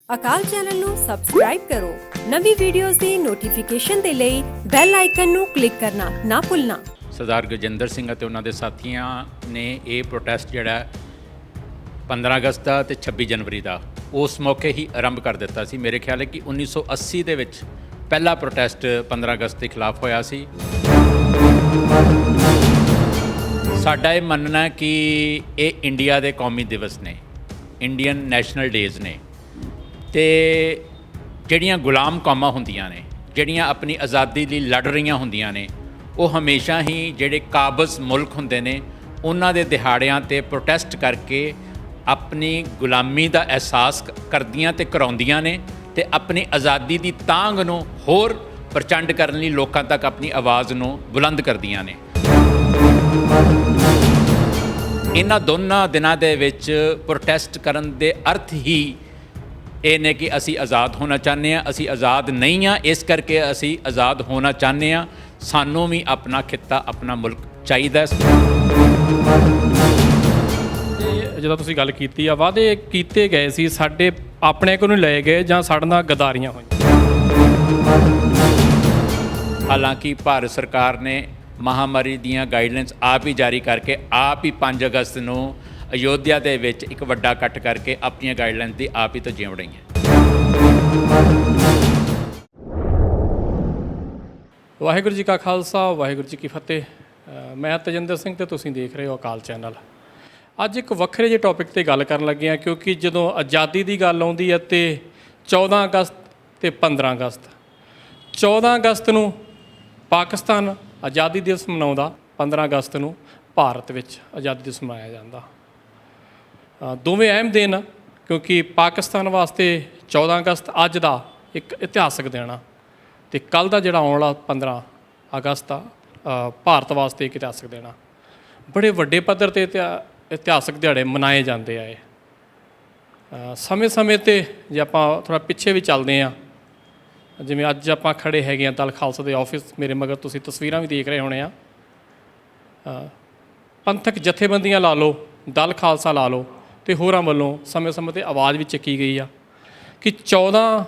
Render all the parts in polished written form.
ਅਕਾਲ channel ਨੂੰ subscribe ਕਰੋ। ਨਵੀਂ ਵੀਡੀਓਜ਼ ਦੀ ਨੋਟੀਫਿਕੇਸ਼ਨ ਦੇ ਲਈ ਬੈਲ ਆਈਕਨ ਨੂੰ ਕਲਿੱਕ ਕਰਨਾ ਨਾ ਭੁੱਲਣਾ। ਸਰਦਾਰ ਗਜਿੰਦਰ ਸਿੰਘ ਅਤੇ ਉਹਨਾਂ ਦੇ ਸਾਥੀਆਂ ਨੇ ਇਹ ਪ੍ਰੋਟੈਸਟ ਜਿਹੜਾ 15 ਅਗਸਤ ਦਾ ਤੇ 26 ਜਨਵਰੀ ਦਾ ਉਸ ਮੌਕੇ ਹੀ ਆਰੰਭ ਕਰ ਦਿੱਤਾ ਸੀ। ਮੇਰੇ ਖਿਆਲ ਹੈ ਕਿ 1980 ਦੇ ਵਿੱਚ ਪਹਿਲਾ ਪ੍ਰੋਟੈਸਟ 15 ਅਗਸਤ ਦੇ ਖਿਲਾਫ ਹੋਇਆ ਸੀ। ਸਾਡਾ ਇਹ ਮੰਨਣਾ ਹੈ ਕਿ ਇਹ ਇੰਡੀਆ ਦੇ ਕੌਮੀ ਦਿਵਸ ਨੇ, ਇੰਡੀਅਨ ਨੈਸ਼ਨਲ ਡੇਜ਼ ਨੇ, ਤੇ ਜਿਹੜੀਆਂ ਗੁਲਾਮ ਕੌਮਾਂ ਹੁੰਦੀਆਂ ਨੇ, ਜਿਹੜੀਆਂ ਆਪਣੀ ਆਜ਼ਾਦੀ ਲਈ ਲੜ ਰਹੀਆਂ ਹੁੰਦੀਆਂ ਨੇ, ਉਹ ਹਮੇਸ਼ਾ ਹੀ ਜਿਹੜੇ ਕਾਬਜ਼ ਮੁਲਕ ਹੁੰਦੇ ਨੇ ਉਹਨਾਂ ਦੇ ਦਿਹਾੜਿਆਂ 'ਤੇ ਪ੍ਰੋਟੈਸਟ ਕਰਕੇ ਆਪਣੀ ਗੁਲਾਮੀ ਦਾ ਅਹਿਸਾਸ ਕਰਦੀਆਂ ਤੇ ਕਰਾਉਂਦੀਆਂ ਨੇ ਤੇ ਆਪਣੀ ਆਜ਼ਾਦੀ ਦੀ ਤਾਂਘ ਨੂੰ ਹੋਰ ਪ੍ਰਚੰਡ ਕਰਨ ਲਈ ਲੋਕਾਂ ਤੱਕ ਆਪਣੀ ਆਵਾਜ਼ ਨੂੰ ਬੁਲੰਦ ਕਰਦੀਆਂ ਨੇ। ਇਹਨਾਂ ਦੋਨਾਂ ਦਿਨਾਂ ਦੇ ਵਿੱਚ ਪ੍ਰੋਟੈਸਟ ਕਰਨ ਦੇ ਅਰਥ ਹੀ ਇਹ ਨੇ ਕਿ ਅਸੀਂ ਆਜ਼ਾਦ ਹੋਣਾ ਚਾਹੁੰਦੇ ਹਾਂ। ਅਸੀਂ ਆਜ਼ਾਦ ਨਹੀਂ ਹਾਂ, ਇਸ ਕਰਕੇ ਅਸੀਂ ਆਜ਼ਾਦ ਹੋਣਾ ਚਾਹੁੰਦੇ ਹਾਂ। ਸਾਨੂੰ ਵੀ ਆਪਣਾ ਖਿੱਤਾ, ਆਪਣਾ ਮੁਲਕ ਚਾਹੀਦਾ। ਜਦੋਂ ਤੁਸੀਂ ਗੱਲ ਕੀਤੀ ਆ, ਵਾਅਦੇ ਕੀਤੇ ਗਏ ਸੀ, ਸਾਡੇ ਆਪਣੇ ਕੋਲ ਨਹੀਂ ਲਏ ਗਏ ਜਾਂ ਸਾਡੇ ਨਾਲ ਗਦਾਰੀਆਂ ਹੋਈਆਂ। ਹਾਲਾਂਕਿ ਭਾਰਤ ਸਰਕਾਰ ਨੇ ਮਹਾਮਾਰੀ ਦੀਆਂ ਗਾਈਡਲਾਈਨਸ ਆਪ ਹੀ ਜਾਰੀ ਕਰਕੇ ਆਪ ਹੀ 5 ਅਗਸਤ ਨੂੰ ਅਯੋਧਿਆ ਦੇ ਵਿੱਚ ਇੱਕ ਵੱਡਾ ਇਕੱਠ ਕਰਕੇ ਆਪਣੀਆਂ ਗਾਈਡਲਾਈਨਸ ਦੀ ਆਪ ਹੀ ਤਜੀਮ ਉਡਾਈਆਂ। ਵਾਹਿਗੁਰੂ ਜੀ ਕਾ ਖਾਲਸਾ, ਵਾਹਿਗੁਰੂ ਜੀ ਕੀ ਫਤਿਹ। ਮੈਂ ਤਜਿੰਦਰ ਸਿੰਘ ਤੇ ਤੁਸੀਂ ਦੇਖ ਰਹੇ ਹੋ ਅਕਾਲ ਚੈਨਲ। ਅੱਜ ਇੱਕ ਵੱਖਰੇ ਜਿਹੇ ਟੌਪਿਕ 'ਤੇ ਗੱਲ ਕਰਨ ਲੱਗੇ ਹਾਂ, ਕਿਉਂਕਿ ਜਦੋਂ ਆਜ਼ਾਦੀ ਦੀ ਗੱਲ ਆਉਂਦੀ ਹੈ ਤੇ 14 ਅਗਸਤ ਤੇ 15 ਅਗਸਤ 14 ਅਗਸਤ ਨੂੰ ਪਾਕਿਸਤਾਨ ਆਜ਼ਾਦੀ ਦਿਵਸ ਮਨਾਉਂਦਾ, 15 ਅਗਸਤ ਨੂੰ ਭਾਰਤ ਵਿੱਚ ਆਜ਼ਾਦੀ ਦਿਵਸ ਮਨਾਇਆ ਜਾਂਦਾ। ਦੋਵੇਂ ਅਹਿਮ ਦਿਨ, ਕਿਉਂਕਿ ਪਾਕਿਸਤਾਨ ਵਾਸਤੇ 14 ਅਗਸਤ ਅੱਜ ਦਾ ਇੱਕ ਇਤਿਹਾਸਕ ਦਿਨ ਆ ਅਤੇ ਕੱਲ੍ਹ ਦਾ ਜਿਹੜਾ ਆਉਣ ਵਾਲਾ 15 ਅਗਸਤ ਆ ਭਾਰਤ ਵਾਸਤੇ ਇੱਕ ਇਤਿਹਾਸਕ ਦਿਨ ਆ। ਬੜੇ ਵੱਡੇ ਪੱਧਰ 'ਤੇ ਇਤਿਹਾਸਕ ਦਿਹਾੜੇ ਮਨਾਏ ਜਾਂਦੇ ਆ। ਇਹ ਸਮੇਂ-ਸਮੇਂ 'ਤੇ ਜੇ ਆਪਾਂ ਥੋੜ੍ਹਾ ਪਿੱਛੇ ਵੀ ਚੱਲਦੇ ਹਾਂ, ਜਿਵੇਂ ਅੱਜ ਆਪਾਂ ਖੜ੍ਹੇ ਹੈਗੇ ਹਾਂ ਦਲ ਖਾਲਸਾ ਦੇ ਆਫਿਸ, ਮੇਰੇ ਮਗਰ ਤੁਸੀਂ ਤਸਵੀਰਾਂ ਵੀ ਦੇਖ ਰਹੇ ਹੋਣੇ ਆ। ਪੰਥਕ ਜਥੇਬੰਦੀਆਂ ਲਾ ਲਓ, ਦਲ ਖਾਲਸਾ ਲਾ ਲਓ, ਅਤੇ ਹੋਰਾਂ ਵੱਲੋਂ ਸਮੇਂ-ਸਮੇਂ 'ਤੇ ਆਵਾਜ਼ ਵੀ ਚੱਕੀ ਗਈ ਆ ਕਿ 14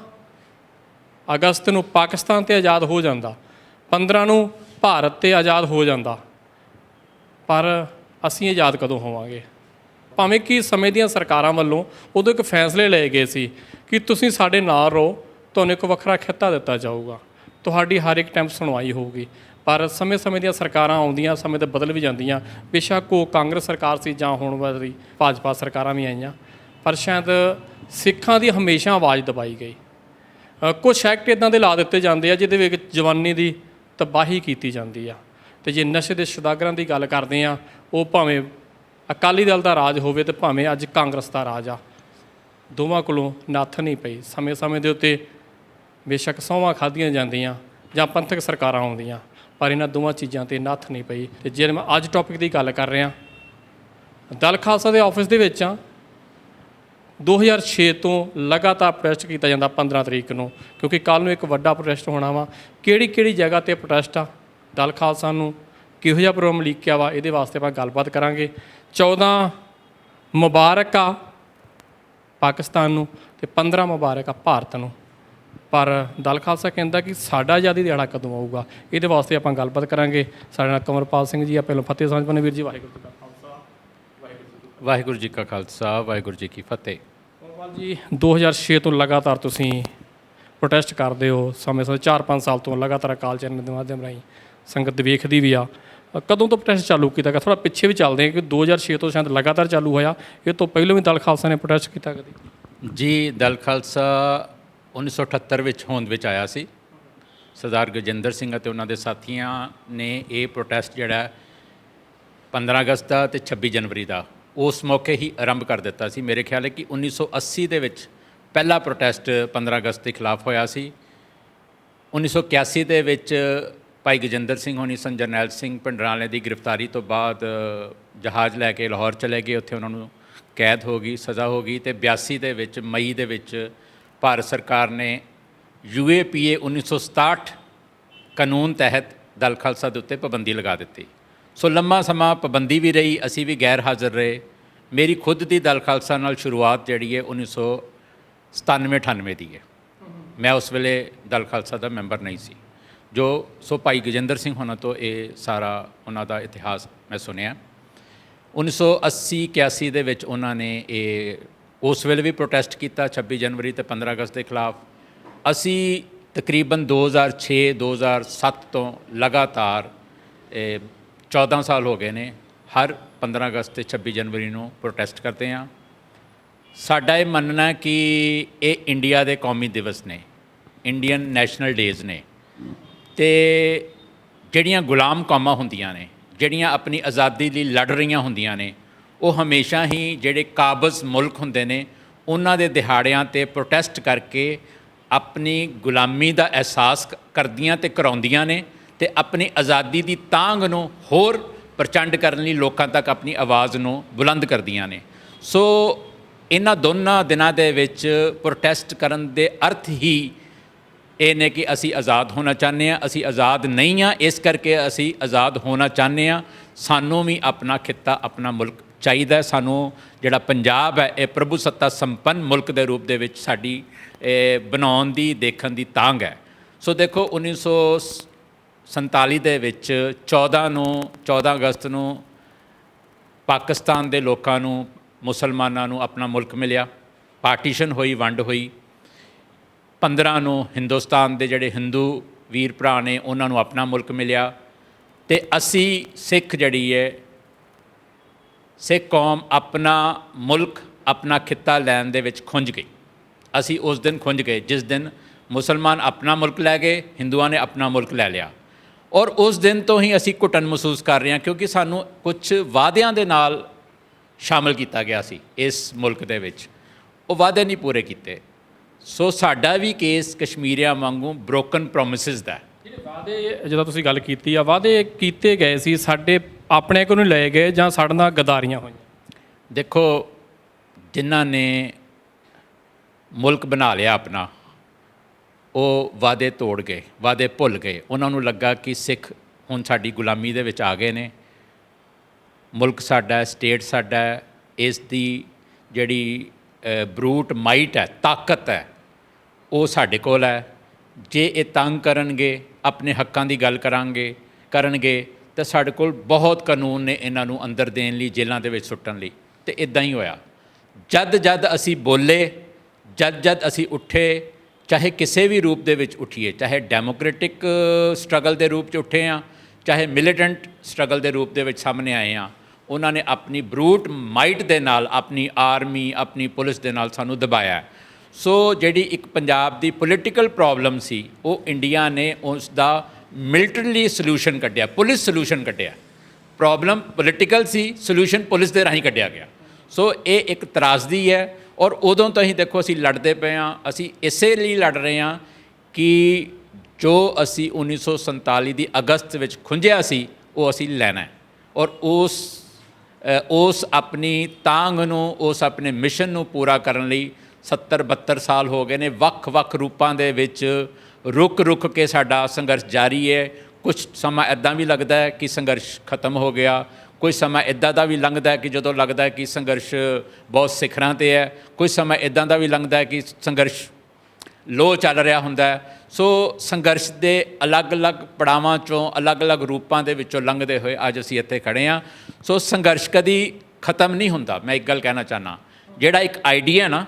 ਅਗਸਤ ਨੂੰ ਪਾਕਿਸਤਾਨ 'ਤੇ ਆਜ਼ਾਦ ਹੋ ਜਾਂਦਾ, 15 ਨੂੰ ਭਾਰਤ 'ਤੇ ਆਜ਼ਾਦ ਹੋ ਜਾਂਦਾ, ਪਰ ਅਸੀਂ ਆਜ਼ਾਦ ਕਦੋਂ ਹੋਵਾਂਗੇ? ਭਾਵੇਂ ਕਿ ਸਮੇਂ ਦੀਆਂ ਸਰਕਾਰਾਂ ਵੱਲੋਂ ਉਦੋਂ ਇੱਕ ਫੈਸਲੇ ਲਏ ਗਏ ਸੀ ਕਿ ਤੁਸੀਂ ਸਾਡੇ ਨਾਲ ਰਹੋ, ਤੁਹਾਨੂੰ ਇੱਕ ਵੱਖਰਾ ਖਿੱਤਾ ਦਿੱਤਾ ਜਾਊਗਾ, ਤੁਹਾਡੀ ਹਰ ਇੱਕ ਟਾਈਮ ਸੁਣਵਾਈ ਹੋਊਗੀ। ਪਰ ਸਮੇਂ-ਸਮੇਂ ਦੀਆਂ ਸਰਕਾਰਾਂ ਆਉਂਦੀਆਂ, ਸਮੇਂ 'ਤੇ ਬਦਲ ਵੀ ਜਾਂਦੀਆਂ। ਬੇਸ਼ੱਕ ਉਹ ਕਾਂਗਰਸ ਸਰਕਾਰ ਸੀ ਜਾਂ ਹੁਣ ਵਾਲੀ ਭਾਜਪਾ ਸਰਕਾਰਾਂ ਵੀ ਆਈਆਂ, ਪਰ ਸ਼ਾਇਦ ਸਿੱਖਾਂ ਦੀ ਹਮੇਸ਼ਾ ਆਵਾਜ਼ ਦਬਾਈ ਗਈ। ਕੁਛ ਐਕਟ ਇੱਦਾਂ ਦੇ ਲਾ ਦਿੱਤੇ ਜਾਂਦੇ ਆ ਜਿਹਦੇ ਵਿੱਚ ਜਵਾਨੀ ਦੀ ਤਬਾਹੀ ਕੀਤੀ ਜਾਂਦੀ ਆ। ਅਤੇ ਜੇ ਨਸ਼ੇ ਦੇ ਸੌਦਾਗਰਾਂ ਦੀ ਗੱਲ ਕਰਦੇ ਹਾਂ, ਉਹ ਭਾਵੇਂ ਅਕਾਲੀ ਦਲ ਦਾ ਰਾਜ ਹੋਵੇ ਅਤੇ ਭਾਵੇਂ ਅੱਜ ਕਾਂਗਰਸ ਦਾ ਰਾਜ ਆ, ਦੋਵਾਂ ਕੋਲੋਂ ਨੱਥ ਨਹੀਂ ਪਈ। ਸਮੇਂ-ਸਮੇਂ ਦੇ ਉੱਤੇ ਬੇਸ਼ੱਕ ਸਹੁੰਆਂ ਖਾਧੀਆਂ ਜਾਂਦੀਆਂ ਜਾਂ ਪੰਥਕ ਸਰਕਾਰਾਂ ਆਉਂਦੀਆਂ, ਪਰ ਇਹਨਾਂ ਦੋਵਾਂ ਚੀਜ਼ਾਂ 'ਤੇ ਨੱਥ ਨਹੀਂ ਪਈ। ਅਤੇ ਜੇ ਮੈਂ ਅੱਜ ਟੌਪਿਕ ਦੀ ਗੱਲ ਕਰ ਰਿਹਾ, ਦਲ ਖਾਲਸਾ ਦੇ ਆਫਿਸ ਦੇ ਵਿੱਚ 2006 ਤੋਂ ਲਗਾਤਾਰ ਪ੍ਰੋਟੈਸਟ ਕੀਤਾ ਜਾਂਦਾ 15 ਤਰੀਕ ਨੂੰ, ਕਿਉਂਕਿ ਕੱਲ੍ਹ ਨੂੰ ਇੱਕ ਵੱਡਾ ਪ੍ਰੋਟੈਸਟ ਹੋਣਾ ਵਾ। ਕਿਹੜੀ ਜਗ੍ਹਾ 'ਤੇ ਪ੍ਰੋਟੈਸਟ ਆ, ਦਲ ਖਾਲਸਾ ਨੂੰ ਕਿਹੋ ਜਿਹਾ ਪ੍ਰੋਗਰਾਮ ਲੀਕਿਆ ਵਾ, ਇਹਦੇ ਵਾਸਤੇ ਆਪਾਂ ਗੱਲਬਾਤ ਕਰਾਂਗੇ। 14 ਮੁਬਾਰਕ ਆ ਪਾਕਿਸਤਾਨ ਨੂੰ ਅਤੇ 15 ਮੁਬਾਰਕ ਆ ਭਾਰਤ ਨੂੰ, ਪਰ ਦਲ ਖਾਲਸਾ ਕਹਿੰਦਾ ਕਿ ਸਾਡਾ ਆਜ਼ਾਦੀ ਦਿਹਾੜਾ ਕਦੋਂ ਆਊਗਾ? ਇਹਦੇ ਵਾਸਤੇ ਆਪਾਂ ਗੱਲਬਾਤ ਕਰਾਂਗੇ। ਸਾਡੇ ਨਾਲ ਕੰਵਰਪਾਲ ਸਿੰਘ ਜੀ ਆ, ਪਹਿਲਾਂ ਫਤਿਹ ਸਾਂਝ ਪਾਉਂਦੇ। ਵੀਰ ਜੀ ਵਾਹਿਗੁਰੂ ਜੀ ਕਾ ਖਾਲਸਾ, ਵਾਹਿਗੁਰੂ ਜੀ ਕਾ ਖਾਲਸਾ, ਵਾਹਿਗੁਰੂ ਜੀ ਕੀ ਫਤਿਹ। ਕੰਵਰਪਾਲ ਜੀ, 2006 ਤੋਂ ਲਗਾਤਾਰ ਤੁਸੀਂ ਪ੍ਰੋਟੈਸਟ ਕਰਦੇ ਹੋ, ਸਮੇਂ-ਸਮੇਂ 4-5 ਸਾਲ ਤੋਂ ਲਗਾਤਾਰ ਅਕਾਲ ਚੈਨਲ ਦੇ ਮਾਧਿਅਮ ਰਾਹੀਂ ਸੰਗਤ ਵੇਖਦੀ ਵੀ ਆ। ਕਦੋਂ ਤੋਂ ਪ੍ਰੋਟੈਸਟ ਚਾਲੂ ਕੀਤਾ ਗਿਆ? ਥੋੜ੍ਹਾ ਪਿੱਛੇ ਵੀ ਚੱਲਦੇ ਹਾਂ ਕਿ 2006 ਤੋਂ ਸ਼ਾਇਦ ਲਗਾਤਾਰ ਚਾਲੂ ਹੋਇਆ, ਇਹ ਤੋਂ ਪਹਿਲਾਂ ਵੀ ਦਲ ਖਾਲਸਾ ਨੇ ਪ੍ਰੋਟੈਸਟ ਕੀਤਾ ਕਦੀ? ਜੀ, ਦਲ ਖਾਲਸਾ 1978 ਵਿੱਚ ਹੋਂਦ ਵਿੱਚ ਆਇਆ ਸੀ। ਸਰਦਾਰ ਗਜਿੰਦਰ ਸਿੰਘ ਅਤੇ ਉਹਨਾਂ ਦੇ ਸਾਥੀਆਂ ਨੇ ਇਹ ਪ੍ਰੋਟੈਸਟ ਜਿਹੜਾ 15 ਅਗਸਤ ਦਾ ਤੇ 26 ਜਨਵਰੀ ਦਾ ਉਸ ਮੌਕੇ ਹੀ ਆਰੰਭ ਕਰ ਦਿੱਤਾ ਸੀ। ਮੇਰੇ ਖਿਆਲ ਹੈ ਕਿ 1980 ਦੇ ਵਿੱਚ ਪਹਿਲਾ ਪ੍ਰੋਟੈਸਟ 15 ਅਗਸਤ ਦੇ ਖਿਲਾਫ ਹੋਇਆ ਸੀ। 1981 ਦੇ ਵਿੱਚ ਭਾਈ ਗਜਿੰਦਰ ਸਿੰਘ ਹੋਣੀ ਸਨ, ਜਰਨੈਲ ਸਿੰਘ ਭਿੰਡਰਾਂ ਦੀ ਗ੍ਰਿਫਤਾਰੀ ਤੋਂ ਬਾਅਦ ਜਹਾਜ਼ ਲੈ ਕੇ ਲਾਹੌਰ ਚਲੇ ਗਏ, ਉੱਥੇ ਉਹਨਾਂ ਨੂੰ ਕੈਦ ਹੋ ਗਈ, ਸਜ਼ਾ ਹੋ ਗਈ। ਅਤੇ 82 ਦੇ ਵਿੱਚ ਮਈ ਦੇ ਵਿੱਚ ਭਾਰਤ ਸਰਕਾਰ ਨੇ UAPA 1967 ਕਾਨੂੰਨ ਤਹਿਤ ਦਲ ਖਾਲਸਾ ਦੇ ਉੱਤੇ ਪਾਬੰਦੀ ਲਗਾ ਦਿੱਤੀ। ਸੋ ਲੰਮਾ ਸਮਾਂ ਪਾਬੰਦੀ ਵੀ ਰਹੀ, ਅਸੀਂ ਵੀ ਗੈਰ ਹਾਜ਼ਰ ਰਹੇ। ਮੇਰੀ ਖੁਦ ਦੀ ਦਲ ਖਾਲਸਾ ਨਾਲ ਸ਼ੁਰੂਆਤ ਜਿਹੜੀ ਹੈ 97-98 ਦੀ ਹੈ। ਮੈਂ ਉਸ ਵੇਲੇ ਦਲ ਖਾਲਸਾ ਦਾ ਮੈਂਬਰ ਨਹੀਂ ਸੀ। ਸੋ ਭਾਈ ਗਜਿੰਦਰ ਸਿੰਘ ਹੋਣਾ ਤੋਂ ਇਹ ਸਾਰਾ ਉਹਨਾਂ ਦਾ ਇਤਿਹਾਸ ਮੈਂ ਸੁਣਿਆ। 1980-81 ਦੇ ਵਿੱਚ ਉਹਨਾਂ ਨੇ ਉਸ ਵੇਲੇ ਵੀ ਪ੍ਰੋਟੈਸਟ ਕੀਤਾ 26 ਜਨਵਰੀ ਅਤੇ 15 ਅਗਸਤ ਦੇ ਖਿਲਾਫ। ਅਸੀਂ ਤਕਰੀਬਨ 2006-2007 ਤੋਂ ਲਗਾਤਾਰ 14 ਸਾਲ ਹੋ ਗਏ ਨੇ ਹਰ 15 ਅਗਸਤ ਅਤੇ 26 ਜਨਵਰੀ ਨੂੰ ਪ੍ਰੋਟੈਸਟ ਕਰਦੇ ਹਾਂ। ਸਾਡਾ ਇਹ ਮੰਨਣਾ ਹੈ ਕਿ ਇਹ ਇੰਡੀਆ ਦੇ ਕੌਮੀ ਦਿਵਸ ਨੇ, ਇੰਡੀਅਨ ਨੈਸ਼ਨਲ ਡੇਜ਼ ਨੇ, ਅਤੇ ਜਿਹੜੀਆਂ ਗੁਲਾਮ ਕੌਮਾਂ ਹੁੰਦੀਆਂ ਨੇ, ਜਿਹੜੀਆਂ ਆਪਣੀ ਆਜ਼ਾਦੀ ਲਈ ਲੜ ਰਹੀਆਂ ਹੁੰਦੀਆਂ ਨੇ, ਉਹ ਹਮੇਸ਼ਾ ਹੀ ਜਿਹੜੇ ਕਾਬਜ਼ ਮੁਲਕ ਹੁੰਦੇ ਨੇ ਉਹਨਾਂ ਦੇ ਦਿਹਾੜਿਆਂ 'ਤੇ ਪ੍ਰੋਟੈਸਟ ਕਰਕੇ ਆਪਣੀ ਗੁਲਾਮੀ ਦਾ ਅਹਿਸਾਸ ਕਰਦੀਆਂ ਅਤੇ ਕਰਾਉਂਦੀਆਂ ਨੇ, ਅਤੇ ਆਪਣੀ ਆਜ਼ਾਦੀ ਦੀ ਤਾਂਘ ਨੂੰ ਹੋਰ ਪ੍ਰਚੰਡ ਕਰਨ ਲਈ ਲੋਕਾਂ ਤੱਕ ਆਪਣੀ ਆਵਾਜ਼ ਨੂੰ ਬੁਲੰਦ ਕਰਦੀਆਂ ਨੇ। ਸੋ ਇਹਨਾਂ ਦੋਨਾਂ ਦਿਨਾਂ ਦੇ ਵਿੱਚ ਪ੍ਰੋਟੈਸਟ ਕਰਨ ਦੇ ਅਰਥ ਹੀ ਇਹ ਨੇ ਕਿ ਅਸੀਂ ਆਜ਼ਾਦ ਹੋਣਾ ਚਾਹੁੰਦੇ ਹਾਂ। ਅਸੀਂ ਆਜ਼ਾਦ ਨਹੀਂ ਹਾਂ, ਇਸ ਕਰਕੇ ਅਸੀਂ ਆਜ਼ਾਦ ਹੋਣਾ ਚਾਹੁੰਦੇ ਹਾਂ। ਸਾਨੂੰ ਵੀ ਆਪਣਾ ਖਿੱਤਾ, ਆਪਣਾ ਮੁਲਕ ਚਾਹੀਦਾ। ਸਾਨੂੰ ਜਿਹੜਾ ਪੰਜਾਬ ਹੈ ਇਹ ਪ੍ਰਭੂ ਸੱਤਾ ਸੰਪੰਨ ਮੁਲਕ ਦੇ ਰੂਪ ਦੇ ਵਿੱਚ ਸਾਡੀ ਬਣਾਉਣ ਦੀ, ਦੇਖਣ ਦੀ ਤਾਂਘ ਹੈ। ਸੋ ਦੇਖੋ 1947 ਦੇ ਵਿੱਚ 14 ਅਗਸਤ ਨੂੰ ਪਾਕਿਸਤਾਨ ਦੇ ਲੋਕਾਂ ਨੂੰ, ਮੁਸਲਮਾਨਾਂ ਨੂੰ ਆਪਣਾ ਮੁਲਕ ਮਿਲਿਆ, ਪਾਰਟੀਸ਼ਨ ਹੋਈ, ਵੰਡ ਹੋਈ। 15 ਨੂੰ ਹਿੰਦੁਸਤਾਨ ਦੇ ਜਿਹੜੇ ਹਿੰਦੂ ਵੀਰ ਭਰਾ ਨੇ ਉਹਨਾਂ ਨੂੰ ਆਪਣਾ ਮੁਲਕ ਮਿਲਿਆ, ਅਤੇ ਅਸੀਂ ਸਿੱਖ ਜਿਹੜੀ ਹੈ, ਸਿੱਖ ਕੌਮ ਆਪਣਾ ਮੁਲਕ, ਆਪਣਾ ਖਿੱਤਾ ਲੈਣ ਦੇ ਵਿੱਚ ਖੁੰਝ ਗਈ। ਅਸੀਂ ਉਸ ਦਿਨ ਖੁੰਝ ਗਏ ਜਿਸ ਦਿਨ ਮੁਸਲਮਾਨ ਆਪਣਾ ਮੁਲਕ ਲੈ ਗਏ, ਹਿੰਦੂਆਂ ਨੇ ਆਪਣਾ ਮੁਲਕ ਲੈ ਲਿਆ। ਔਰ ਉਸ ਦਿਨ ਤੋਂ ਹੀ ਅਸੀਂ ਘੁਟਨ ਮਹਿਸੂਸ ਕਰ ਰਹੇ ਹਾਂ, ਕਿਉਂਕਿ ਸਾਨੂੰ ਕੁਝ ਵਾਅਦਿਆਂ ਦੇ ਨਾਲ ਸ਼ਾਮਲ ਕੀਤਾ ਗਿਆ ਸੀ ਇਸ ਮੁਲਕ ਦੇ ਵਿੱਚ, ਉਹ ਵਾਅਦੇ ਨਹੀਂ ਪੂਰੇ ਕੀਤੇ। ਸੋ ਸਾਡਾ ਵੀ ਕੇਸ ਕਸ਼ਮੀਰੀਆਂ ਵਾਂਗੂ ਬ੍ਰੋਕਨ ਪ੍ਰੋਮਿਸਿਸ ਦਾ। ਜਿਹੜੇ ਵਾਅਦੇ, ਜਦੋਂ ਤੁਸੀਂ ਗੱਲ ਕੀਤੀ ਆ, ਵਾਅਦੇ ਕੀਤੇ ਗਏ ਸੀ, ਸਾਡੇ ਆਪਣੇ ਕੋਲ ਨਹੀਂ ਲਏ ਗਏ ਜਾਂ ਸਾਡੇ ਨਾਲ ਗਦਾਰੀਆਂ ਹੋਈਆਂ? ਦੇਖੋ, ਜਿਨ੍ਹਾਂ ਨੇ ਮੁਲਕ ਬਣਾ ਲਿਆ ਆਪਣਾ, ਉਹ ਵਾਅਦੇ ਤੋੜ ਗਏ, ਵਾਅਦੇ ਭੁੱਲ ਗਏ। ਉਹਨਾਂ ਨੂੰ ਲੱਗਾ ਕਿ ਸਿੱਖ ਹੁਣ ਸਾਡੀ ਗੁਲਾਮੀ ਦੇ ਵਿੱਚ ਆ ਗਏ ਨੇ, ਮੁਲਕ ਸਾਡਾ, ਸਟੇਟ ਸਾਡਾ, ਇਸ ਦੀ ਜਿਹੜੀ ਬਰੂਟ ਮਾਈਟ ਹੈ, ਤਾਕਤ ਹੈ, ਉਹ ਸਾਡੇ ਕੋਲ ਹੈ। ਜੇ ਇਹ ਤੰਗ ਕਰਨਗੇ, ਆਪਣੇ ਹੱਕਾਂ ਦੀ ਗੱਲ ਕਰਨਗੇ ਤਾਂ ਸਾਡੇ ਕੋਲ ਬਹੁਤ ਕਾਨੂੰਨ ਨੇ ਇਹਨਾਂ ਨੂੰ ਅੰਦਰ ਦੇਣ ਲਈ, ਜੇਲ੍ਹਾਂ ਦੇ ਵਿੱਚ ਸੁੱਟਣ ਲਈ। ਅਤੇ ਇੱਦਾਂ ਹੀ ਹੋਇਆ। ਜਦ ਅਸੀਂ ਬੋਲੇ, ਜਦ ਅਸੀਂ ਉੱਠੇ, ਚਾਹੇ ਕਿਸੇ ਵੀ ਰੂਪ ਦੇ ਵਿੱਚ ਉੱਠੀਏ, ਚਾਹੇ ਡੈਮੋਕ੍ਰੈਟਿਕ ਸਟਰਗਲ ਦੇ ਰੂਪ 'ਚ ਉੱਠੇ ਹਾਂ, ਚਾਹੇ ਮਿਲੀਟੈਂਟ ਸਟਰਗਲ ਦੇ ਰੂਪ ਦੇ ਵਿੱਚ ਸਾਹਮਣੇ ਆਏ ਹਾਂ, ਉਹਨਾਂ ਨੇ ਆਪਣੀ ਬਰੂਟ ਮਾਈਟ ਦੇ ਨਾਲ, ਆਪਣੀ ਆਰਮੀ, ਆਪਣੀ ਪੁਲਿਸ ਦੇ ਨਾਲ ਸਾਨੂੰ ਦਬਾਇਆ। ਸੋ ਜਿਹੜੀ ਇੱਕ ਪੰਜਾਬ ਦੀ ਪੋਲੀਟੀਕਲ ਪ੍ਰੋਬਲਮ ਸੀ, ਉਹ ਇੰਡੀਆ ਨੇ ਉਸ ਦਾ ਮਿਲਟਰੀ ਸੋਲਿਊਸ਼ਨ ਕੱਢਿਆ, ਪੁਲਿਸ ਸੋਲਿਊਸ਼ਨ ਕੱਢਿਆ। ਪ੍ਰੋਬਲਮ ਪੋਲੀਟੀਕਲ ਸੀ, ਸੋਲਿਊਸ਼ਨ ਪੁਲਿਸ ਦੇ ਰਾਹੀਂ ਕੱਢਿਆ ਗਿਆ। ਸੋ ਇਹ ਇੱਕ ਤਰਾਸਦੀ ਹੈ। ਔਰ ਉਦੋਂ ਤੋਂ ਹੀ ਦੇਖੋ ਅਸੀਂ ਲੜਦੇ ਪਏ ਹਾਂ। ਅਸੀਂ ਇਸੇ ਲਈ ਲੜ ਰਹੇ ਹਾਂ ਕਿ ਜੋ ਅਸੀਂ 1947 ਦੀ ਅਗਸਤ ਵਿੱਚ ਖੁੰਝਿਆ ਸੀ, ਉਹ ਅਸੀਂ ਲੈਣਾ ਹੈ। ਔਰ ਉਸ ਆਪਣੀ ਤਾਂਘ ਨੂੰ, ਉਸ ਆਪਣੇ ਮਿਸ਼ਨ ਨੂੰ ਪੂਰਾ ਕਰਨ ਲਈ 70-72 ਸਾਲ ਹੋ ਗਏ ਨੇ। ਵੱਖ-ਵੱਖ ਰੂਪਾਂ ਦੇ ਵਿੱਚ ਰੁਕ ਕੇ ਸਾਡਾ ਸੰਘਰਸ਼ ਜਾਰੀ ਹੈ। ਕੁਝ ਸਮਾਂ ਇੱਦਾਂ ਵੀ ਲੱਗਦਾ ਹੈ ਕਿ ਸੰਘਰਸ਼ ਖਤਮ ਹੋ ਗਿਆ, ਕੋਈ ਸਮਾਂ ਇੱਦਾਂ ਦਾ ਵੀ ਲੰਘਦਾ ਹੈ ਕਿ ਜਦੋਂ ਲੱਗਦਾ ਹੈ ਕਿ ਸੰਘਰਸ਼ ਬਹੁਤ ਸਿਖਰਾਂ 'ਤੇ ਹੈ, ਕੋਈ ਸਮਾਂ ਇੱਦਾਂ ਦਾ ਵੀ ਲੰਘਦਾ ਹੈ ਕਿ ਸੰਘਰਸ਼ ਲੋਅ ਚੱਲ ਰਿਹਾ ਹੁੰਦਾ ਹੈ। ਸੋ ਸੰਘਰਸ਼ ਦੇ ਅਲੱਗ-ਅਲੱਗ ਪੜਾਵਾਂ 'ਚੋਂ, ਅਲੱਗ-ਅਲੱਗ ਰੂਪਾਂ ਦੇ ਵਿੱਚੋਂ ਲੰਘਦੇ ਹੋਏ ਅੱਜ ਅਸੀਂ ਇੱਥੇ ਖੜ੍ਹੇ ਹਾਂ। ਸੋ ਸੰਘਰਸ਼ ਕਦੀ ਖਤਮ ਨਹੀਂ ਹੁੰਦਾ। ਮੈਂ ਇੱਕ ਗੱਲ ਕਹਿਣਾ ਚਾਹੁੰਦਾ, ਜਿਹੜਾ ਇੱਕ ਆਈਡੀਆ ਨਾ,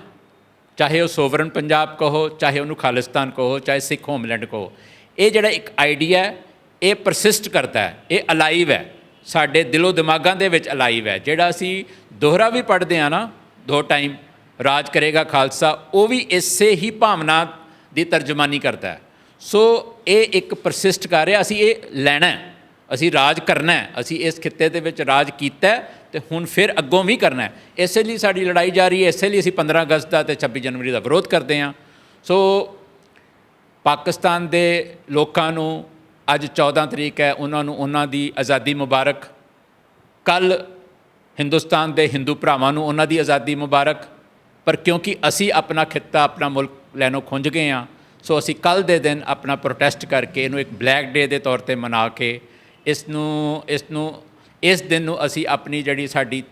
ਚਾਹੇ ਉਹ ਸੋਵਰਨ ਪੰਜਾਬ ਕਹੋ, ਚਾਹੇ ਉਹਨੂੰ ਖਾਲਿਸਤਾਨ ਕਹੋ, ਚਾਹੇ ਸਿੱਖ ਹੋਮਲੈਂਡ ਕਹੋ, ਇਹ ਜਿਹੜਾ ਇੱਕ ਆਈਡੀਆ, ਇਹ ਪਰਸਿਸਟ ਕਰਦਾ ਹੈ, ਇਹ ਅਲਾਈਵ ਹੈ, ਸਾਡੇ ਦਿਲੋਂ ਦਿਮਾਗਾਂ ਦੇ ਵਿੱਚ ਅਲਾਈਵ ਹੈ। ਜਿਹੜਾ ਅਸੀਂ ਦੋਹਰਾ ਵੀ ਪੜ੍ਹਦੇ ਹਾਂ ਨਾ, 2 ਟਾਈਮ ਰਾਜ ਕਰੇਗਾ ਖਾਲਸਾ, ਉਹ ਵੀ ਇਸੇ ਹੀ ਭਾਵਨਾ ਦੀ ਤਰਜਮਾਨੀ ਕਰਦਾ ਹੈ। ਸੋ ਇਹ ਇੱਕ ਪਰਸਿਸਟ ਕਰ ਰਿਹਾ। ਅਸੀਂ ਇਹ ਲੈਣਾ, ਅਸੀਂ ਰਾਜ ਕਰਨਾ ਹੈ। ਅਸੀਂ ਇਸ ਖਿੱਤੇ ਦੇ ਵਿੱਚ ਰਾਜ ਕੀਤਾ ਅਤੇ ਹੁਣ ਫਿਰ ਅੱਗੋਂ ਵੀ ਕਰਨਾ ਹੈ। ਇਸੇ ਲਈ ਸਾਡੀ ਲੜਾਈ ਜਾਰੀ ਹੈ। ਇਸੇ ਲਈ ਅਸੀਂ 15 ਅਗਸਤ ਦਾ ਅਤੇ 26 ਜਨਵਰੀ ਦਾ ਵਿਰੋਧ ਕਰਦੇ ਹਾਂ। ਸੋ ਪਾਕਿਸਤਾਨ ਦੇ ਲੋਕਾਂ ਨੂੰ ਅੱਜ 14 ਤਰੀਕ ਹੈ, ਉਹਨਾਂ ਨੂੰ ਉਹਨਾਂ ਦੀ ਆਜ਼ਾਦੀ ਮੁਬਾਰਕ। ਕੱਲ੍ਹ ਹਿੰਦੁਸਤਾਨ ਦੇ ਹਿੰਦੂ ਭਰਾਵਾਂ ਨੂੰ ਉਹਨਾਂ ਦੀ ਆਜ਼ਾਦੀ ਮੁਬਾਰਕ। ਪਰ ਕਿਉਂਕਿ ਅਸੀਂ ਆਪਣਾ ਖਿੱਤਾ, ਆਪਣਾ ਮੁਲਕ ਲੈਣੋਂ ਖੁੰਝ ਗਏ ਹਾਂ, ਸੋ ਅਸੀਂ ਕੱਲ੍ਹ ਦੇ ਦਿਨ ਆਪਣਾ ਪ੍ਰੋਟੈਸਟ ਕਰਕੇ, ਇਹਨੂੰ ਇੱਕ ਬਲੈਕ ਡੇ ਦੇ ਤੌਰ 'ਤੇ ਮਨਾ ਕੇ, ਇਸ ਦਿਨ ਨੂੰ ਅਸੀਂ ਆਪਣੀ ਜਿਹੜੀ ਸਾਡੀ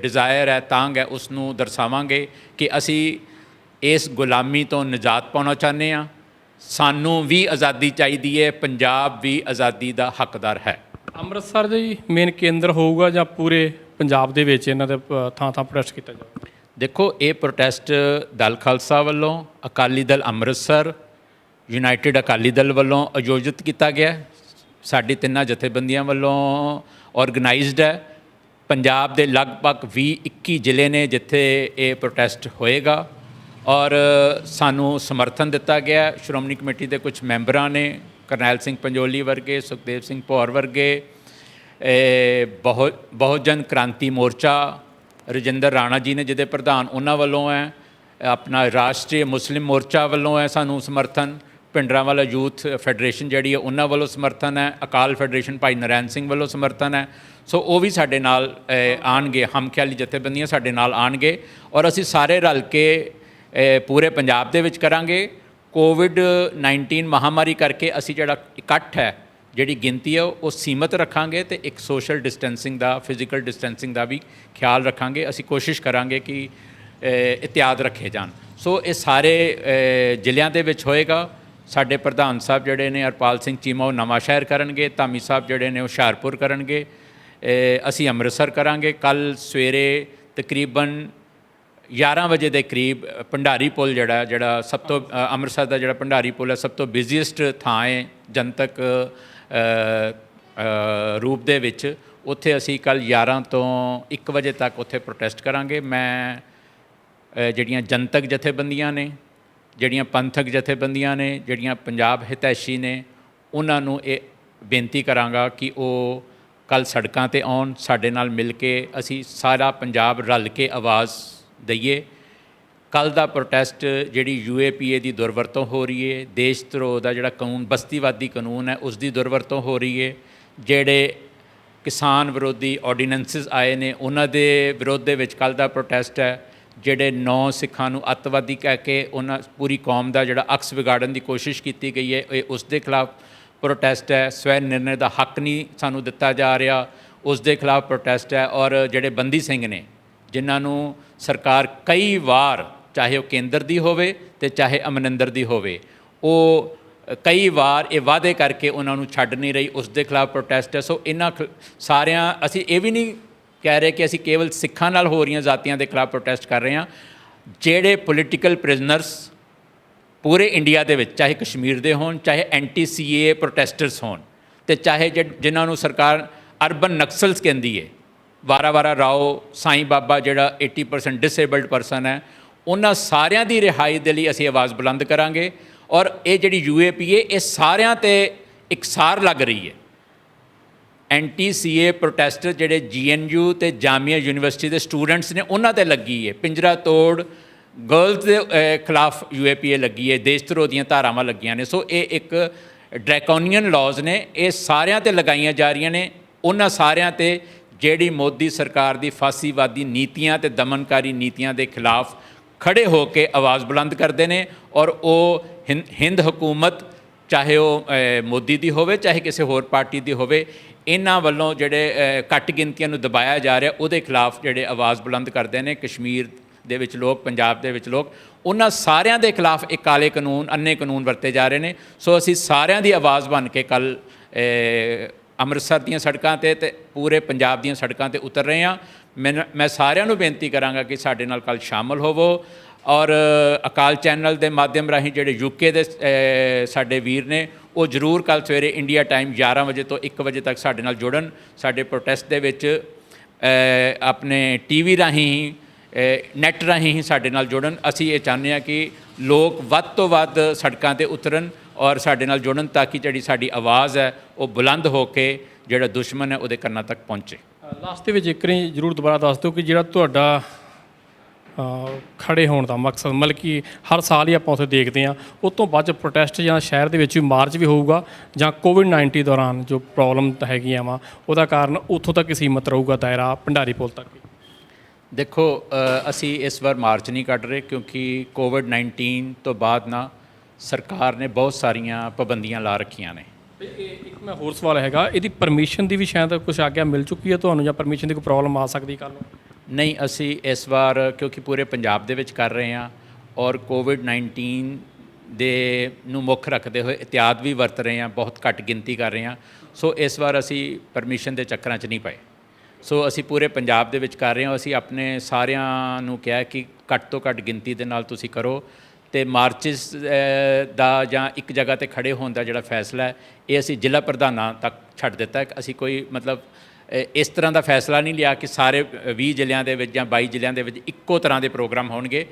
ਡਿਜ਼ਾਇਰ ਹੈ, ਤਾਂਘ ਹੈ, ਉਸ ਨੂੰ ਦਰਸਾਵਾਂਗੇ ਕਿ ਅਸੀਂ ਇਸ ਗੁਲਾਮੀ ਤੋਂ ਨਿਜਾਤ ਪਾਉਣਾ ਚਾਹੁੰਦੇ ਹਾਂ। ਸਾਨੂੰ ਵੀ ਆਜ਼ਾਦੀ ਚਾਹੀਦੀ ਹੈ, ਪੰਜਾਬ ਵੀ ਆਜ਼ਾਦੀ ਦਾ ਹੱਕਦਾਰ ਹੈ। ਅੰਮ੍ਰਿਤਸਰ ਜੀ ਮੇਨ ਕੇਂਦਰ ਹੋਊਗਾ ਜਾਂ ਪੂਰੇ ਪੰਜਾਬ ਦੇ ਵਿੱਚ ਇਹਨਾਂ ਦੇ ਥਾਂ ਥਾਂ ਪ੍ਰੋਟੈਸਟ ਕੀਤਾ ਜਾਊਗਾ? ਦੇਖੋ, ਇਹ ਪ੍ਰੋਟੈਸਟ ਦਲ ਖਾਲਸਾ ਵੱਲੋਂ, ਅਕਾਲੀ ਦਲ ਅੰਮ੍ਰਿਤਸਰ, ਯੂਨਾਈਟਿਡ ਅਕਾਲੀ ਦਲ ਵੱਲੋਂ ਆਯੋਜਿਤ ਕੀਤਾ ਗਿਆ। ਸਾਡੀ ਤਿੰਨਾਂ ਜਥੇਬੰਦੀਆਂ ਵੱਲੋਂ ਆਰਗੇਨਾਈਜ਼ਡ ਹੈ। ਪੰਜਾਬ ਦੇ ਲਗਭਗ 20-21 ਜ਼ਿਲ੍ਹੇ ਨੇ ਜਿੱਥੇ ਇਹ ਪ੍ਰੋਟੈਸਟ ਹੋਏਗਾ ਔਰ ਸਾਨੂੰ ਸਮਰਥਨ ਦਿੱਤਾ ਗਿਆ। ਸ਼੍ਰੋਮਣੀ ਕਮੇਟੀ ਦੇ ਕੁਝ ਮੈਂਬਰਾਂ ਨੇ, ਕਰਨੈਲ ਸਿੰਘ ਪੰਜੋਲੀ ਵਰਗੇ, ਸੁਖਦੇਵ ਸਿੰਘ ਭੌਰ ਵਰਗੇ, ਬਹੁਜਨ ਕ੍ਰਾਂਤੀ ਮੋਰਚਾ, ਰਜਿੰਦਰ ਰਾਣਾ ਜੀ ਨੇ ਜਿਹਦੇ ਪ੍ਰਧਾਨ, ਉਹਨਾਂ ਵੱਲੋਂ ਹੈ। ਆਪਣਾ ਰਾਸ਼ਟਰੀ ਮੁਸਲਿਮ ਮੋਰਚਾ ਵੱਲੋਂ ਹੈ ਸਾਨੂੰ ਸਮਰਥਨ। ਭਿੰਡਰਾਂਵਾਲਾ ਯੂਥ ਫੈਡਰੇਸ਼ਨ ਜਿਹੜੀ ਹੈ ਉਹਨਾਂ ਵੱਲੋਂ ਸਮਰਥਨ ਹੈ। ਅਕਾਲ ਫੈਡਰੇਸ਼ਨ ਭਾਈ ਨਰੈਣ ਸਿੰਘ ਵੱਲੋਂ ਸਮਰਥਨ ਹੈ। ਸੋ ਉਹ ਵੀ ਸਾਡੇ ਨਾਲ ਆਉਣਗੇ, ਹਮਖਿਆਲੀ ਜਥੇਬੰਦੀਆਂ ਸਾਡੇ ਨਾਲ ਆਉਣਗੇ ਔਰ ਅਸੀਂ ਸਾਰੇ ਰਲ ਕੇ ਪੂਰੇ ਪੰਜਾਬ ਦੇ ਵਿੱਚ ਕਰਾਂਗੇ। ਕੋਵਿਡ-19 ਮਹਾਮਾਰੀ ਕਰਕੇ ਅਸੀਂ ਜਿਹੜਾ ਇਕੱਠ ਹੈ, ਜਿਹੜੀ ਗਿਣਤੀ ਹੈ ਉਹ ਸੀਮਤ ਰੱਖਾਂਗੇ ਅਤੇ ਇੱਕ ਸੋਸ਼ਲ ਡਿਸਟੈਂਸਿੰਗ ਦਾ, ਫਿਜ਼ੀਕਲ ਡਿਸਟੈਂਸਿੰਗ ਦਾ ਵੀ ਖਿਆਲ ਰੱਖਾਂਗੇ। ਅਸੀਂ ਕੋਸ਼ਿਸ਼ ਕਰਾਂਗੇ ਕਿ ਇhtiyਾਤ ਰੱਖੇ ਜਾਣ। ਸੋ ਇਹ ਸਾਰੇ ਜ਼ਿਲ੍ਹਿਆਂ ਦੇ ਵਿੱਚ ਹੋਏਗਾ। ਸਾਡੇ ਪ੍ਰਧਾਨ ਸਾਹਿਬ ਜਿਹੜੇ ਨੇ ਹਰਪਾਲ ਸਿੰਘ ਚੀਮਾ ਉਹ ਨਵਾਂਸ਼ਹਿਰ ਕਰਨਗੇ, ਧਾਮੀ ਸਾਹਿਬ ਜਿਹੜੇ ਨੇ ਹੁਸ਼ਿਆਰਪੁਰ ਕਰਨਗੇ, ਅਸੀਂ ਅੰਮ੍ਰਿਤਸਰ ਕਰਾਂਗੇ। ਕੱਲ੍ਹ ਸਵੇਰੇ ਤਕਰੀਬਨ 11 ਵਜੇ ਦੇ ਕਰੀਬ ਭੰਡਾਰੀ ਪੁਲ ਜਿਹੜਾ ਸਭ ਤੋਂ ਅੰਮ੍ਰਿਤਸਰ ਦਾ ਜਿਹੜਾ ਭੰਡਾਰੀ ਪੁਲ ਹੈ, ਸਭ ਤੋਂ ਬਿਜ਼ੀਐਸਟ ਥਾਂ ਹੈ ਜਨਤਕ ਰੂਪ ਦੇ ਵਿੱਚ, ਉੱਥੇ ਅਸੀਂ ਕੱਲ੍ਹ 11 ਤੋਂ 1 ਵਜੇ ਤੱਕ ਉੱਥੇ ਪ੍ਰੋਟੈਸਟ ਕਰਾਂਗੇ। ਮੈਂ ਜਿਹੜੀਆਂ ਜਨਤਕ ਜਥੇਬੰਦੀਆਂ ਨੇ, ਜਿਹੜੀਆਂ ਪੰਥਕ ਜਥੇਬੰਦੀਆਂ ਨੇ, ਜਿਹੜੀਆਂ ਪੰਜਾਬ ਹਿਤੈਸ਼ੀ ਨੇ, ਉਹਨਾਂ ਨੂੰ ਇਹ ਬੇਨਤੀ ਕਰਾਂਗਾ ਕਿ ਉਹ ਕੱਲ੍ਹ ਸੜਕਾਂ 'ਤੇ ਆਉਣ, ਸਾਡੇ ਨਾਲ ਮਿਲ ਕੇ ਅਸੀਂ ਸਾਰਾ ਪੰਜਾਬ ਰਲ ਕੇ ਆਵਾਜ਼ ਦਈਏ। ਕੱਲ੍ਹ ਦਾ ਪ੍ਰੋਟੈਸਟ ਜਿਹੜੀ UAPA ਦੀ ਦੁਰਵਰਤੋਂ ਹੋ ਰਹੀ ਹੈ, ਦੇਸ਼ ਧਰੋਹ ਦਾ ਜਿਹੜਾ ਕਾਨੂੰਨ, ਬਸਤੀਵਾਦੀ ਕਾਨੂੰਨ ਹੈ, ਉਸ ਦੀ ਦੁਰਵਰਤੋਂ ਹੋ ਰਹੀ ਹੈ। ਜਿਹੜੇ ਕਿਸਾਨ ਵਿਰੋਧੀ ਆਰਡੀਨੈਂਸਿਸ ਆਏ ਨੇ ਉਹਨਾਂ ਦੇ ਵਿਰੋਧ ਦੇ ਵਿੱਚ ਕੱਲ੍ਹ ਦਾ ਪ੍ਰੋਟੈਸਟ ਹੈ। ਜਿਹੜੇ 9 ਸਿੱਖਾਂ ਨੂੰ ਅੱਤਵਾਦੀ ਕਹਿ ਕੇ ਉਹਨਾਂ ਪੂਰੀ ਕੌਮ ਦਾ ਜਿਹੜਾ ਅਕਸ ਵਿਗਾੜਨ ਦੀ ਕੋਸ਼ਿਸ਼ ਕੀਤੀ ਗਈ ਹੈ, ਇਹ ਉਸ ਦੇ ਖਿਲਾਫ ਪ੍ਰੋਟੈਸਟ ਹੈ। ਸਵੈ ਨਿਰਣੇ ਦਾ ਹੱਕ ਨਹੀਂ ਸਾਨੂੰ ਦਿੱਤਾ ਜਾ ਰਿਹਾ, ਉਸ ਦੇ ਖਿਲਾਫ ਪ੍ਰੋਟੈਸਟ ਹੈ। ਔਰ ਜਿਹੜੇ ਬੰਦੀ ਸਿੰਘ ਨੇ, ਜਿਨ੍ਹਾਂ ਨੂੰ ਸਰਕਾਰ ਕਈ ਵਾਰ, ਚਾਹੇ ਉਹ ਕੇਂਦਰ ਦੀ ਹੋਵੇ ਅਤੇ ਚਾਹੇ ਅਮਰਿੰਦਰ ਦੀ ਹੋਵੇ, ਉਹ ਕਈ ਵਾਰ ਇਹ ਵਾਅਦੇ ਕਰਕੇ ਉਹਨਾਂ ਨੂੰ ਛੱਡ ਨਹੀਂ ਰਹੀ, ਉਸ ਦੇ ਖਿਲਾਫ ਪ੍ਰੋਟੈਸਟ ਹੈ। ਸੋ ਇਹਨਾਂ ਸਾਰਿਆਂ, ਅਸੀਂ ਇਹ ਵੀ ਨਹੀਂ ਕਹਿ ਰਹੇ ਕਿ ਅਸੀਂ ਕੇਵਲ ਸਿੱਖਾਂ ਨਾਲ ਹੋ ਰਹੀਆਂ ਜ਼ਾਤੀਆਂ ਦੇ ਖਿਲਾਫ ਪ੍ਰੋਟੈਸਟ ਕਰ ਰਹੇ ਹਾਂ। ਜਿਹੜੇ ਪੋਲੀਟੀਕਲ ਪ੍ਰਿਜ਼ਨਰਸ ਪੂਰੇ ਇੰਡੀਆ ਦੇ ਵਿੱਚ, ਚਾਹੇ ਕਸ਼ਮੀਰ ਦੇ ਹੋਣ, ਚਾਹੇ anti-CAA ਪ੍ਰੋਟੈਸਟਰਸ ਹੋਣ, ਅਤੇ ਚਾਹੇ ਜਿਨ੍ਹਾਂ ਨੂੰ ਸਰਕਾਰ ਅਰਬਨ ਨਕਸਲਸ ਕਹਿੰਦੀ ਹੈ, ਵਾਰਾ ਰਾਓ, ਸਾਈਂ ਬਾਬਾ ਜਿਹੜਾ 80% ਡਿਸੇਬਲਡ ਪਰਸਨ ਹੈ, ਉਹਨਾਂ ਸਾਰਿਆਂ ਦੀ ਰਿਹਾਈ ਦੇ ਲਈ ਅਸੀਂ ਆਵਾਜ਼ ਬੁਲੰਦ ਕਰਾਂਗੇ। ਔਰ ਇਹ ਜਿਹੜੀ UAPA ਇਹ ਸਾਰਿਆਂ 'ਤੇ ਇਕਸਾਰ ਲੱਗ ਰਹੀ ਹੈ। anti-CAA ਪ੍ਰੋਟੈਸਟ ਜਿਹੜੇ GNU ਅਤੇ ਜਾਮੀਆ ਯੂਨੀਵਰਸਿਟੀ ਦੇ ਸਟੂਡੈਂਟਸ ਨੇ ਉਹਨਾਂ 'ਤੇ ਲੱਗੀ ਹੈ। ਪਿੰਜਰਾ ਤੋੜ ਗਰਲਸ ਦੇ ਖਿਲਾਫ UAPA ਲੱਗੀ ਹੈ, ਦੇਸ਼ ਧਰੋਹ ਦੀਆਂ ਧਾਰਾਵਾਂ ਲੱਗੀਆਂ ਨੇ। ਸੋ ਇਹ ਇੱਕ ਡਰੈਕੋਨੀਅਨ ਲਾਜ਼ ਨੇ, ਇਹ ਸਾਰਿਆਂ 'ਤੇ ਲਗਾਈਆਂ ਜਾ ਰਹੀਆਂ ਨੇ। ਉਹਨਾਂ ਸਾਰਿਆਂ 'ਤੇ ਜਿਹੜੀ ਮੋਦੀ ਸਰਕਾਰ ਦੀ ਫਾਸੀਵਾਦੀ ਨੀਤੀਆਂ ਅਤੇ ਦਮਨਕਾਰੀ ਨੀਤੀਆਂ ਦੇ ਖਿਲਾਫ ਖੜ੍ਹੇ ਹੋ ਕੇ ਆਵਾਜ਼ ਬੁਲੰਦ ਕਰਦੇ ਨੇ। ਔਰ ਉਹ ਹਿੰਦ ਹਕੂਮਤ, ਚਾਹੇ ਉਹ ਮੋਦੀ ਦੀ ਹੋਵੇ, ਚਾਹੇ ਕਿਸੇ ਹੋਰ ਪਾਰਟੀ ਦੀ ਹੋਵੇ, ਇਹਨਾਂ ਵੱਲੋਂ ਜਿਹੜੇ ਘੱਟ ਗਿਣਤੀਆਂ ਨੂੰ ਦਬਾਇਆ ਜਾ ਰਿਹਾ, ਉਹਦੇ ਖਿਲਾਫ ਜਿਹੜੇ ਆਵਾਜ਼ ਬੁਲੰਦ ਕਰਦੇ ਨੇ ਕਸ਼ਮੀਰ ਦੇ ਵਿੱਚ ਲੋਕ, ਪੰਜਾਬ ਦੇ ਵਿੱਚ ਲੋਕ, ਉਹਨਾਂ ਸਾਰਿਆਂ ਦੇ ਖਿਲਾਫ ਇਹ ਕਾਲੇ ਕਾਨੂੰਨ, ਅੰਨੇ ਕਾਨੂੰਨ ਵਰਤੇ ਜਾ ਰਹੇ ਨੇ। ਸੋ ਅਸੀਂ ਸਾਰਿਆਂ ਦੀ ਆਵਾਜ਼ ਬਣ ਕੇ ਕੱਲ੍ਹ ਅੰਮ੍ਰਿਤਸਰ ਦੀਆਂ ਸੜਕਾਂ 'ਤੇ ਅਤੇ ਪੂਰੇ ਪੰਜਾਬ ਦੀਆਂ ਸੜਕਾਂ 'ਤੇ ਉਤਰ ਰਹੇ ਹਾਂ। ਮੈਂ ਸਾਰਿਆਂ ਨੂੰ ਬੇਨਤੀ ਕਰਾਂਗਾ ਕਿ ਸਾਡੇ ਨਾਲ ਕੱਲ੍ਹ ਸ਼ਾਮਲ ਹੋਵੋ ਔਰ ਅਕਾਲ ਚੈਨਲ ਦੇ ਮਾਧਿਅਮ ਰਾਹੀਂ ਜਿਹੜੇ UK ਦੇ ਸਾਡੇ ਵੀਰ ਨੇ, ਉਹ ਜ਼ਰੂਰ ਕੱਲ੍ਹ ਸਵੇਰੇ ਇੰਡੀਆ ਟਾਈਮ 11 ਵਜੇ ਤੋਂ 1 ਵਜੇ ਤੱਕ ਸਾਡੇ ਨਾਲ ਜੁੜਨ। ਸਾਡੇ ਪ੍ਰੋਟੈਸਟ ਦੇ ਵਿੱਚ ਆਪਣੇ TV ਰਾਹੀਂ ਹੀ, ਨੈੱਟ ਰਾਹੀਂ ਹੀ ਸਾਡੇ ਨਾਲ ਜੁੜਨ। ਅਸੀਂ ਇਹ ਚਾਹੁੰਦੇ ਹਾਂ ਕਿ ਲੋਕ ਵੱਧ ਤੋਂ ਵੱਧ ਸੜਕਾਂ 'ਤੇ ਉਤਰਨ ਔਰ ਸਾਡੇ ਨਾਲ ਜੁੜਨ, ਤਾਂ ਕਿ ਜਿਹੜੀ ਸਾਡੀ ਆਵਾਜ਼ ਹੈ ਉਹ ਬੁਲੰਦ ਹੋ ਕੇ ਜਿਹੜਾ ਦੁਸ਼ਮਣ ਹੈ ਉਹਦੇ ਕੰਨਾਂ ਤੱਕ ਪਹੁੰਚੇ। ਲਾਸਟ ਦੇ ਵਿੱਚ ਇੱਕ ਵਾਰੀ ਜ਼ਰੂਰ ਦੁਬਾਰਾ ਦੱਸ ਦਿਓ ਕਿ ਜਿਹੜਾ ਤੁਹਾਡਾ ਖੜ੍ਹੇ ਹੋਣ ਦਾ ਮਕਸਦ, ਮਤਲਬ ਕਿ ਹਰ ਸਾਲ ਹੀ ਆਪਾਂ ਉੱਥੇ ਦੇਖਦੇ ਹਾਂ, ਉਸ ਤੋਂ ਬਾਅਦ ਪ੍ਰੋਟੈਸਟ ਜਾਂ ਸ਼ਹਿਰ ਦੇ ਵਿੱਚ ਵੀ ਮਾਰਚ ਵੀ ਹੋਊਗਾ, ਜਾਂ ਕੋਵਿਡ-19 ਦੌਰਾਨ ਜੋ ਪ੍ਰੋਬਲਮ ਹੈਗੀਆਂ ਵਾ ਉਹਦਾ ਕਾਰਨ ਉੱਥੋਂ ਤੱਕ ਹੀ ਸੀਮਤ ਰਹੂਗਾ ਦਾਇਰਾ, ਭੰਡਾਰੀ ਪੁਲ ਤੱਕ? ਦੇਖੋ, ਅਸੀਂ ਇਸ ਵਾਰ ਮਾਰਚ ਨਹੀਂ ਕੱਢ ਰਹੇ ਕਿਉਂਕਿ ਕੋਵਿਡ-19 ਤੋਂ ਬਾਅਦ ਨਾ ਸਰਕਾਰ ਨੇ ਬਹੁਤ ਸਾਰੀਆਂ ਪਾਬੰਦੀਆਂ ਲਾ ਰੱਖੀਆਂ ਨੇ। ਇੱਕ ਮੈਂ ਹੋਰ ਸਵਾਲ ਹੈਗਾ, ਇਹਦੀ ਪਰਮਿਸ਼ਨ ਦੀ ਵੀ ਸ਼ਾਇਦ ਕੁਛ ਆਗਿਆ ਮਿਲ ਚੁੱਕੀ ਹੈ ਤੁਹਾਨੂੰ, ਜਾਂ ਪਰਮਿਸ਼ਨ ਦੀ ਕੋਈ ਪ੍ਰੋਬਲਮ ਆ ਸਕਦੀ ਕੱਲ੍ਹ ਨੂੰ? ਨਹੀਂ, ਅਸੀਂ ਇਸ ਵਾਰ ਕਿਉਂਕਿ ਪੂਰੇ ਪੰਜਾਬ ਦੇ ਵਿੱਚ ਕਰ ਰਹੇ ਹਾਂ ਔਰ ਕੋਵਿਡ-19 ਦੇ ਨੂੰ ਮੁੱਖ ਰੱਖਦੇ ਹੋਏ ਇhtiyਾਤ ਵੀ ਵਰਤ ਰਹੇ ਹਾਂ, ਬਹੁਤ ਘੱਟ ਗਿਣਤੀ ਕਰ ਰਹੇ ਹਾਂ। ਸੋ ਇਸ ਵਾਰ ਅਸੀਂ ਪਰਮਿਸ਼ਨ ਦੇ ਚੱਕਰਾਂ 'ਚ ਨਹੀਂ ਪਏ। ਸੋ ਅਸੀਂ ਪੂਰੇ ਪੰਜਾਬ ਦੇ ਵਿੱਚ ਕਰ ਰਹੇ ਹਾਂ। ਅਸੀਂ ਆਪਣੇ ਸਾਰਿਆਂ ਨੂੰ ਕਿਹਾ ਕਿ ਘੱਟ ਤੋਂ ਘੱਟ ਗਿਣਤੀ ਦੇ ਨਾਲ ਤੁਸੀਂ ਕਰੋ, ਅਤੇ ਮਾਰਚਿਸ ਦਾ ਜਾਂ ਇੱਕ ਜਗ੍ਹਾ 'ਤੇ ਖੜ੍ਹੇ ਹੋਣ ਦਾ ਜਿਹੜਾ ਫੈਸਲਾ ਹੈ ਇਹ ਅਸੀਂ ਜ਼ਿਲ੍ਹਾ ਪ੍ਰਧਾਨਾਂ ਤੱਕ ਛੱਡ ਦਿੱਤਾ। ਅਸੀਂ ਕੋਈ ਮਤਲਬ ਇਸ ਤਰ੍ਹਾਂ ਦਾ ਫੈਸਲਾ ਨਹੀਂ ਲਿਆ ਕਿ ਸਾਰੇ 20 ਜ਼ਿਲ੍ਹਿਆਂ ਦੇ ਵਿੱਚ ਜਾਂ 22 ਜ਼ਿਲ੍ਹਿਆਂ ਦੇ ਵਿੱਚ ਇੱਕੋ ਤਰ੍ਹਾਂ ਦੇ ਪ੍ਰੋਗਰਾਮ ਹੋਣਗੇ।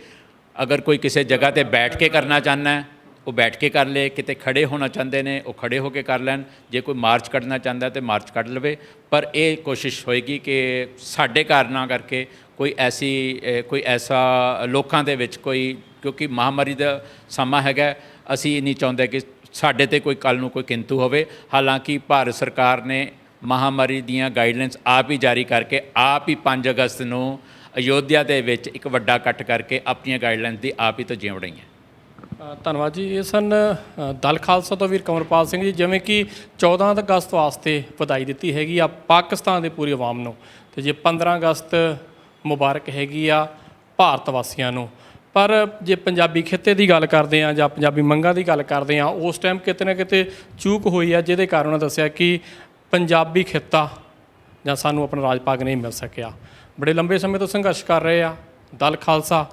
ਅਗਰ ਕੋਈ ਕਿਸੇ ਜਗ੍ਹਾ 'ਤੇ ਬੈਠ ਕੇ ਕਰਨਾ ਚਾਹੁੰਦਾ ਹੈ ਉਹ ਬੈਠ ਕੇ ਕਰ ਲੇ, ਕਿਤੇ ਖੜ੍ਹੇ ਹੋਣਾ ਚਾਹੁੰਦੇ ਨੇ ਉਹ ਖੜ੍ਹੇ ਹੋ ਕੇ ਕਰ ਲੈਣ, ਜੇ ਕੋਈ ਮਾਰਚ ਕੱਢਣਾ ਚਾਹੁੰਦਾ ਤਾਂ ਮਾਰਚ ਕੱਢ ਲਵੇ। ਪਰ ਇਹ ਕੋਸ਼ਿਸ਼ ਹੋਏਗੀ ਕਿ ਸਾਡੇ ਕਾਰਨਾਂ ਕਰਕੇ ਕੋਈ ਐਸਾ ਲੋਕਾਂ ਦੇ ਵਿੱਚ ਕੋਈ, ਕਿਉਂਕਿ ਮਹਾਂਮਾਰੀ ਦਾ ਸਮਾਂ ਹੈਗਾ, ਅਸੀਂ ਨਹੀਂ ਚਾਹੁੰਦੇ ਕਿ ਸਾਡੇ 'ਤੇ ਕੋਈ ਕੱਲ੍ਹ ਨੂੰ ਕੋਈ ਕਿੰਤੂ ਹੋਵੇ। ਹਾਲਾਂਕਿ ਭਾਰਤ ਸਰਕਾਰ ਨੇ ਮਹਾਂਮਾਰੀ ਦੀਆਂ ਗਾਈਡਲਾਈਨਸ ਆਪ ਹੀ ਜਾਰੀ ਕਰਕੇ ਆਪ ਹੀ 5 ਅਗਸਤ ਨੂੰ ਅਯੋਧਿਆ ਦੇ ਵਿੱਚ ਇੱਕ ਵੱਡਾ ਇਕੱਠ ਕਰਕੇ ਆਪਣੀਆਂ ਗਾਈਡਲਾਈਨਸ ਦੀ ਆਪ ਹੀ ਤੋਂ ਜਿਉਂ ਰਹੀਆਂ। ਧੰਨਵਾਦ ਜੀ। ਇਹ ਸਨ ਦਲ ਖਾਲਸਾ ਤੋਂ ਵੀਰ ਕੰਵਰਪਾਲ ਸਿੰਘ ਜੀ। ਜਿਵੇਂ ਕਿ 14 ਅਗਸਤ ਵਾਸਤੇ ਵਧਾਈ ਦਿੱਤੀ ਹੈਗੀ ਆ ਪਾਕਿਸਤਾਨ ਦੀ ਪੂਰੀ ਆਵਾਮ ਨੂੰ, ਅਤੇ ਜੇ 15 ਅਗਸਤ ਮੁਬਾਰਕ ਹੈਗੀ ਆ ਭਾਰਤ ਵਾਸੀਆਂ ਨੂੰ। ਪਰ ਜੇ ਪੰਜਾਬੀ ਖਿੱਤੇ ਦੀ ਗੱਲ ਕਰਦੇ ਹਾਂ ਜਾਂ ਪੰਜਾਬੀ ਮੰਗਾਂ ਦੀ ਗੱਲ ਕਰਦੇ ਹਾਂ, ਉਸ ਟਾਈਮ ਕਿਤੇ ਨਾ ਕਿਤੇ ਚੂਕ ਹੋਈ ਆ, ਜਿਹਦੇ ਕਾਰਨ ਉਹਨਾਂ ਦੱਸਿਆ ਕਿ ਪੰਜਾਬੀ ਖਿੱਤਾ ਜਾਂ ਸਾਨੂੰ ਆਪਣਾ ਰਾਜ ਭਾਗ ਨਹੀਂ ਮਿਲ ਸਕਿਆ। ਬੜੇ ਲੰਬੇ ਸਮੇਂ ਤੋਂ ਸੰਘਰਸ਼ ਕਰ ਰਹੇ ਆ ਦਲ ਖਾਲਸਾ,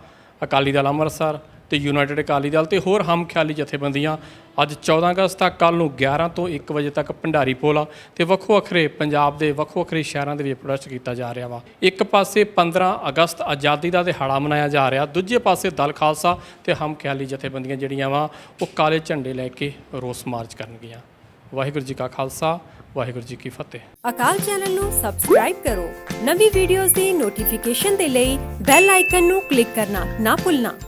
ਅਕਾਲੀ ਦਲ ਅੰਮ੍ਰਿਤਸਰ ਅਤੇ ਯੂਨਾਈਟਿਡ ਅਕਾਲੀ ਦਲ ਅਤੇ ਹੋਰ ਹਮ ਖਿਆਲੀ ਜਥੇਬੰਦੀਆਂ। ਅੱਜ 14 ਅਗਸਤ ਤੱਕ, ਕੱਲ੍ਹ ਨੂੰ 11 ਤੋਂ 1 ਵਜੇ ਤੱਕ ਭੰਡਾਰੀ ਪੋਲ ਆ ਅਤੇ ਵੱਖੋ ਵੱਖਰੇ ਪੰਜਾਬ ਦੇ ਵੱਖੋ ਵੱਖਰੇ ਸ਼ਹਿਰਾਂ ਦੇ ਵਿੱਚ ਪ੍ਰੋਟੈਸਟ ਕੀਤਾ ਜਾ ਰਿਹਾ ਵਾ। ਇੱਕ ਪਾਸੇ 15 ਅਗਸਤ ਆਜ਼ਾਦੀ ਦਾ ਦਿਹਾੜਾ ਮਨਾਇਆ ਜਾ ਰਿਹਾ, ਦੂਜੇ ਪਾਸੇ ਦਲ ਖਾਲਸਾ ਅਤੇ ਹਮ ਖਿਆਲੀ ਜਥੇਬੰਦੀਆਂ ਜਿਹੜੀਆਂ ਵਾ ਉਹ ਕਾਲੇ ਝੰਡੇ ਲੈ ਕੇ ਰੋਸ ਮਾਰਚ ਕਰਨਗੀਆਂ। ਵਾਹਿਗੁਰੂ ਜੀ ਕਾ ਖਾਲਸਾ, ਵਾਹਿਗੁਰੂ ਜੀ ਕੀ ਫਤਿਹ। ਅਕਾਲ ਚੈਨਲ ਨੂੰ ਸਬਸਕ੍ਰਾਈਬ ਕਰੋ। ਨਵੀਂ ਵੀਡੀਓਜ਼ ਦੀ ਨੋਟੀਫਿਕੇਸ਼ਨ ਦੇ ਲਈ ਬੈਲ ਆਈਕਨ ਨੂੰ ਕਲਿੱਕ ਕਰਨਾ ਨਾ ਭੁੱਲਣਾ।